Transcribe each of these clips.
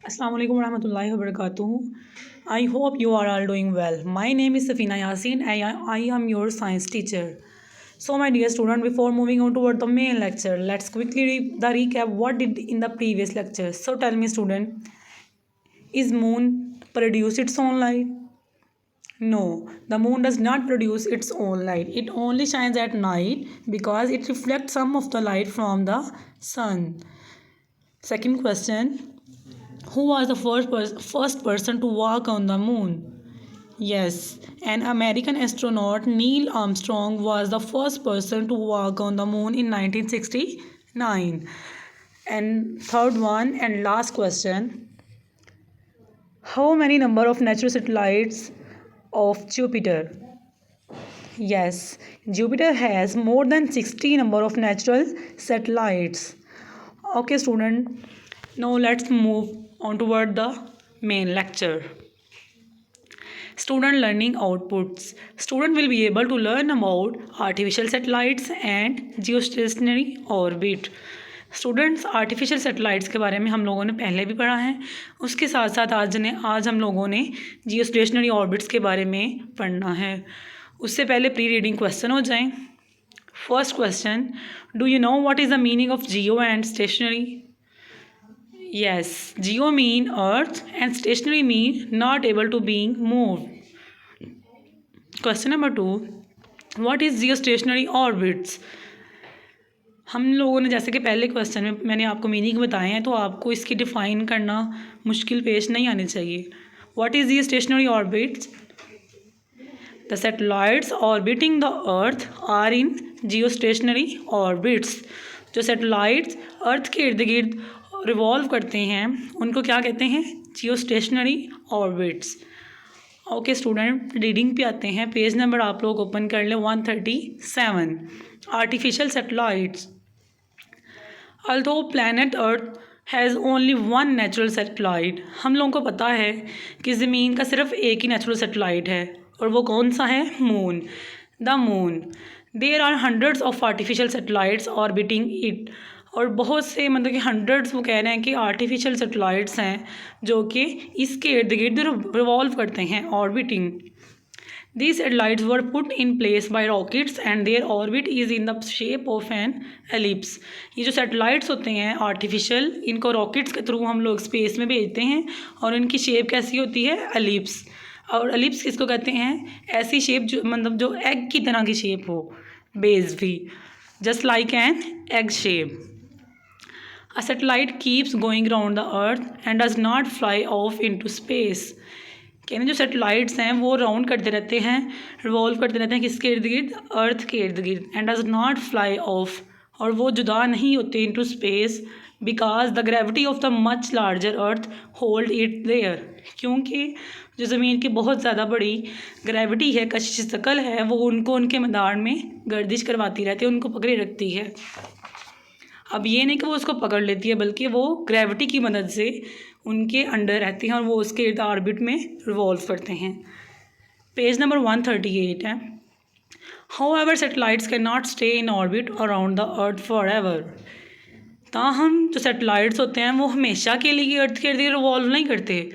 Assalamu alaikum warahmatullahi wabarakatuh. I hope you are all doing well. My name is Safina Yasin and I am your science teacher. So my dear student, before moving on toward the main lecture, let's quickly recap what did in the previous lecture. So tell me student, is moon produce its own light? No, the moon does not produce its own light. It only shines at night because it reflects some of the light from the sun. Second question, who was the first person to walk on the moon? Yes, an American astronaut Neil Armstrong was the first person to walk on the moon in 1969. And third one and last question, how many number of natural satellites of Jupiter? Yes, Jupiter has more than 60 number of natural satellites. Okay student, now let's move on toward the main lecture. Student learning outputs. Student will be able to learn about artificial satellites and geostationary orbit. Students artificial satellites के बारे में हम लोगों ने पहले भी पढ़ा है, उसके साथ साथ आज हम लोगों ने जियो स्टेशनरी ऑर्बिट्स के बारे में पढ़ना है। उससे पहले प्री रीडिंग क्वेश्चन हो जाएं। First question, do you know what is the meaning of geo and stationary? Yes, geo mean earth and stationary mean not able to being moved. Question number 2, what is geostationary orbits? हम लोगों ने जैसे कि पहले question में मैंने आपको meaning बताए हैं, तो आपको इसकी डिफाइन करना मुश्किल पेश नहीं आनी चाहिए। What is geostationary orbits? The satellites orbiting the earth are in geostationary orbits. जो सैटेलाइट्स अर्थ के इर्द गिर्द रिवॉल्व करते हैं उनको क्या कहते हैं? जियो stationery orbits. Okay student, reading पे आते हैं। पेज नंबर आप लोग ओपन कर लें 137। Artificial satellites. Although planet earth has only one natural satellite. हम लोगों को पता है कि ज़मीन का सिर्फ एक ही नेचुरल सैटेलाइट है, और वो कौन सा है? Moon, the moon. There are hundreds of artificial satellites orbiting it. और बहुत से मतलब कि हंड्रेड्स वो कह रहे हैं कि आर्टिफिशियल सैटेलाइट्स हैं जो कि इसके इर्द गिर्द रिवॉल्व करते हैं, orbiting. These satellites were put in place by rockets and their orbit is in the shape of an ellipse. ये जो सैटेलाइट्स होते हैं आर्टिफिशियल, इनको रॉकेट्स के थ्रू हम लोग स्पेस में भेजते हैं और इनकी शेप कैसी होती है? एलिप्स। और एलिप्स किसको कहते हैं? ऐसी शेप जो मतलब जो एग की तरह की शेप हो, बेस भी, just like an egg shape. A satellite keeps going around the earth and does not fly off into space. कहने जो सैटेलाइट्स हैं वो राउंड करते रहते हैं, रिवॉल्व करते रहते हैं किसके इर्द गिर्द? अर्थ के इर्द गिर्द। And does not fly off, और वो जुदा नहीं होते into space, because the gravity of the much larger earth hold it there. क्योंकि जो ज़मीन की बहुत ज़्यादा बड़ी ग्रेविटी है, कशिश शकल है, वो उनको उनके मैदान में गर्दिश करवाती रहती है, उनको पकड़े रखती है। अब ये नहीं कि वो उसको पकड़ लेती है, बल्कि वो ग्रेविटी की मदद से उनके अंडर रहती हैं और वो उसके इर्द ऑर्बिट में रिवॉल्व करते हैं। पेज नंबर 138 है। However satellites can not stay in orbit around the earth forever. ताहम जो सैटेलाइट्स होते हैं वो हमेशा के लिए अर्थ के इर्द गिर्द रिवॉल्व नहीं करते,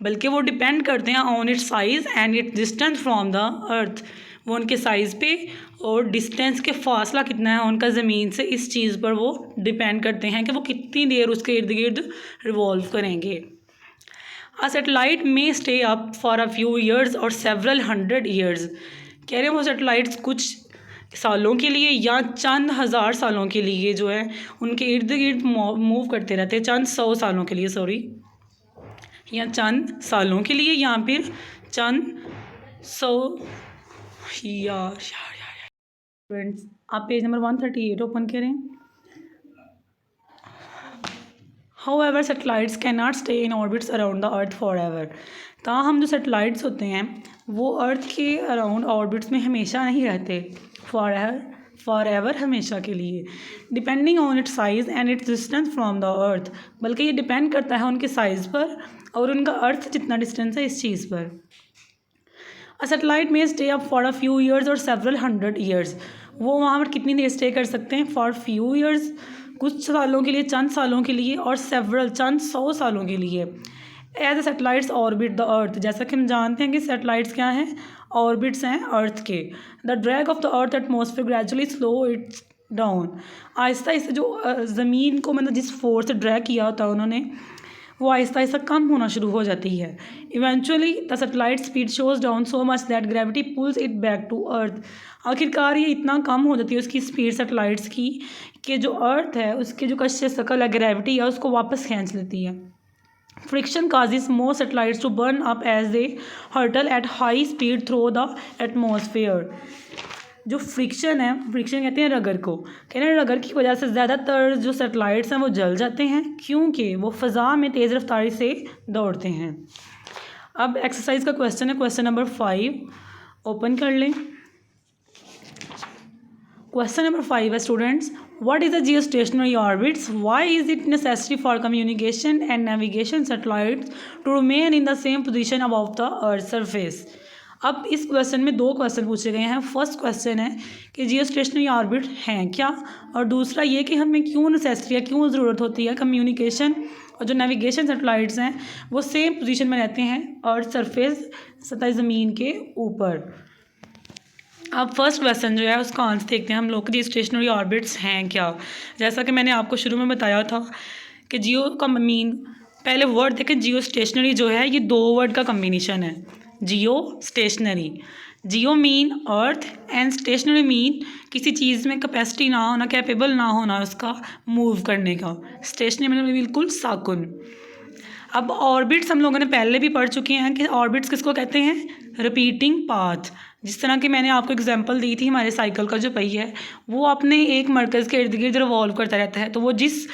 बल्कि वो डिपेंड करते हैं on it's size and it's distance from the earth. वो उनके साइज़ पे और डिस्टेंस के फासला कितना है उनका ज़मीन से, इस चीज़ पर वो डिपेंड करते हैं कि वो कितनी देर उसके इर्द गिर्द रिवॉल्व करेंगे। अ सैटेलाइट में stay up for a few years और सेवरल हंड्रेड ईयर्स। कह रहे हैं वो सैटेलाइट्स कुछ सालों के लिए या चंद हज़ार सालों के लिए जो है उनके इर्द गिर्द मूव करते रहते हैं, चंद सौ सालों के लिए, सॉरी, या चंद सालों के लिए, या फिर चंद सौ फ्रेंड्स। आप पेज नंबर 138 ओपन करें। However satellites can not stay in orbits around the earth forever. ताहम जो सैटेलाइट्स होते हैं वो अर्थ के अराउंड ऑर्बिट्स में हमेशा नहीं रहते, फॉर एवर हमेशा के लिए। Depending on it's size and it's distance from the earth, बल्कि ये डिपेंड करता है उनके साइज़ पर और उनका अर्थ जितना डिस्टेंस है इस चीज़ पर। अ सैटेलाइट में stay up for a few years और सेवरल हंड्रेड ईयर्स। वो वहाँ पर कितनी देर स्टे कर सकते हैं? फॉर फ्यू ईयर्स, कुछ सालों के लिए, चंद सालों के लिए, और सेवरल चंद 100 सालों के लिए। As a satellites orbit the earth, जैसा कि हम जानते हैं कि सैटेलाइट्स क्या हैं, ऑर्बिट्स हैं अर्थ के। The drag of the earth atmosphere gradually slow it's down, Aahista Aahista जो ज़मीन को मतलब जिस फोर्स से ड्रैग किया होता है उन्होंने, वो आहिस्ता आहिस्ता कम होना शुरू हो जाती है। इवेंचुअली द सैटेलाइट स्पीड शोज down so much that gravity pulls it back to earth, आखिरकार ये इतना कम हो जाती है उसकी स्पीड सैटेलाइट्स की कि जो अर्थ है उसके जो कश्य शकल है, ग्रेविटी है, उसको वापस खींच लेती है। Friction causes more satellites to burn up as they hurtle at high speed through the atmosphere। जो फ्रिक्शन है, फ्रिक्शन कहते हैं रगर को, कहते हैं रगर की वजह से ज़्यादातर जो सैटेलाइट्स हैं वो जल जाते हैं क्योंकि वो फ़ज़ा में तेज़ रफ्तारी से दौड़ते हैं। अब एक्सरसाइज का क्वेश्चन है, क्वेश्चन नंबर 5 ओपन कर लें। क्वेश्चन नंबर 5 है students, what is the geostationary orbits, why is it necessary for communication and navigation satellites to remain in the same position above the earth's surface। अब इस question में 2 question पूछे गए हैं। First question है कि geostationary orbit हैं क्या, और दूसरा ये कि हमें क्यों नेसेसरी है, क्यों ज़रूरत होती है कम्युनिकेशन और जो नेविगेशन सैटेलाइट्स हैं वो सेम पोजीशन में रहते हैं अर्थ सरफेस, सतह ज़मीन के ऊपर। अब फर्स्ट क्वेश्चन जो है उसका आंसर देखते हैं हम लोग, जियोस्टेशनरी ऑर्बिट्स हैं क्या। जैसा कि मैंने आपको शुरू में बताया था कि जियो का मीन, पहले वर्ड देखें, जियो स्टेशनरी जो है ये 2 वर्ड का कम्बिनेशन है, geo stationary. Geo mean earth and stationary mean किसी चीज़ में कैपेसिटी ना होना, कैपेबल ना होना उसका मूव करने का। स्टेशनरी मतलब बिल्कुल साकुन। अब ऑर्बिट्स हम लोगों ने पहले भी पढ़ चुके हैं कि ऑर्बिट्स किसको कहते हैं, रिपीटिंग पाथ। जिस तरह की मैंने आपको एग्जांपल दी थी, हमारे साइकिल का जो पहिया है वो अपने एक मरकज़ के इर्द गिर्द रिवॉल्व करता रहता है, तो वो जिस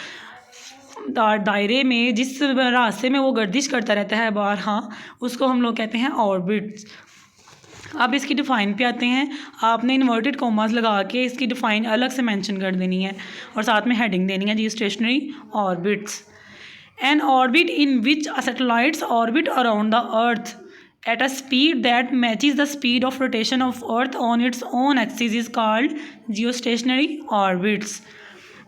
दायरे में, जिस रास्ते में वो गर्दिश करता रहता है बार, हाँ, उसको हम लोग कहते हैं ऑर्बिट्स। अब इसकी डिफ़ाइन पे आते हैं। आपने इन्वर्टेड कॉमास लगा के इसकी डिफ़ाइन अलग से मेंशन कर देनी है और साथ में हेडिंग देनी है, geostationary orbits. An orbit in which satellites orbit around the earth at a speed that matches the speed of rotation of earth on its own axis is called geostationary orbits।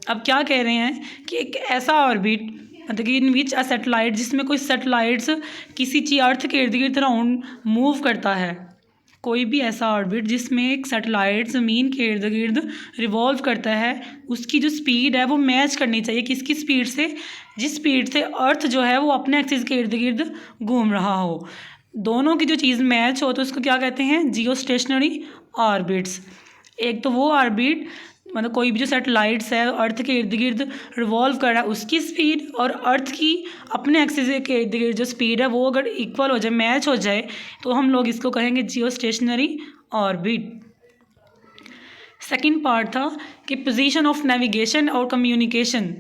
अब क्या कह रहे हैं कि एक ऐसा ऑर्बिट, मतलब कि इन विच अ सैटेलाइट, जिसमें कोई सैटेलाइट्स किसी चीज़ अर्थ के इर्द गिर्द राउंड मूव करता है, कोई भी ऐसा ऑर्बिट जिसमें एक सैटेलाइट ज़मीन के इर्द गिर्द रिवॉल्व करता है, उसकी जो स्पीड है वो मैच करनी चाहिए किसकी स्पीड से, जिस स्पीड से अर्थ जो है वो अपने एक्सिस के इर्द गिर्द घूम रहा हो। दोनों की जो चीज़ मैच हो तो उसको क्या कहते हैं, जियो स्टेशनरी ऑर्बिट्स। एक तो वो ऑर्बिट, मतलब कोई भी जो सैटेलाइट्स है अर्थ के इर्द गिर्द रिवॉल्व कर रहा है उसकी स्पीड और अर्थ की अपने एक्सिस के इर्द गिर्द जो स्पीड है वो अगर इक्वल हो जाए, मैच हो जाए, तो हम लोग इसको कहेंगे जियो स्टेशनरी ऑर्बिट। सेकंड पार्ट था कि पोजीशन ऑफ नेविगेशन और कम्युनिकेशन।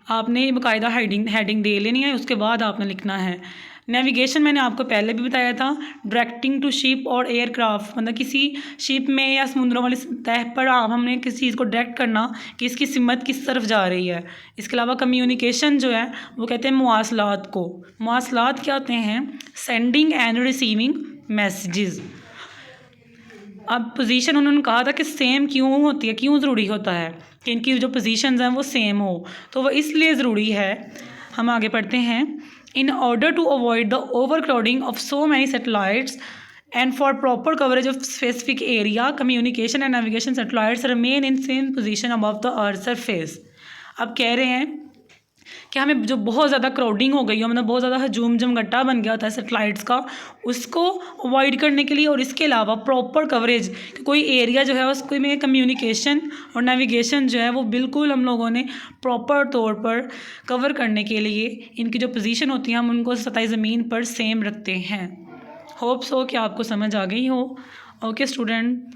आपने बाकायदा हेडिंग दे लेनी है, उसके बाद आपने लिखना है। नेविगेशन मैंने आपको पहले भी बताया था, डायरेक्टिंग टू शिप और एयरक्राफ्ट, मतलब किसी शिप में या समुद्रों वाली सतह पर हमने किसी चीज़ को डायरेक्ट करना कि इसकी सिमत किस तरफ जा रही है। इसके अलावा कम्युनिकेशन जो है वो कहते हैं मुआसलात को। मुआसलात क्या होते हैं, सेंडिंग एंड रिसीविंग मैसेजेस। अब पोजीशन उन्होंने कहा था कि सेम क्यों होती है, क्यों ज़रूरी होता है कि इनकी जो पोजीशंस हैं वो सेम हो, तो वो इसलिए ज़रूरी है। हम आगे पढ़ते हैं। In order to avoid the overcrowding of so many satellites and for proper coverage of specific area, communication and navigation satellites remain in same position above the earth's surface। अब कह रहे हैं कि हमें जो बहुत ज़्यादा क्राउडिंग हो गई हो, मतलब बहुत ज़्यादा हजूम जमघटा बन गया होता है सैटेलाइट्स का, उसको अवॉइड करने के लिए और इसके अलावा प्रॉपर कवरेज, कोई एरिया जो है उसको में कम्युनिकेशन और नेविगेशन जो है वो बिल्कुल हम लोगों ने प्रॉपर तौर पर कवर करने के लिए इनकी जो पोजीशन होती है हम उनको सतह ज़मीन पर सेम रखते हैं। होप्स हो कि आपको समझ आ गई हो। ओके स्टूडेंट,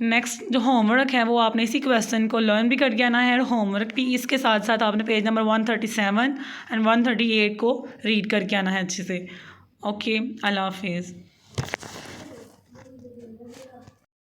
नेक्स्ट जो होमवर्क है वो आपने इसी क्वेश्चन को लर्न भी करके आना है, और होमवर्क भी इसके साथ साथ आपने पेज नंबर 137 एंड 138 को रीड करके आना है अच्छे से। ओके, अल्लाह हाफिज़।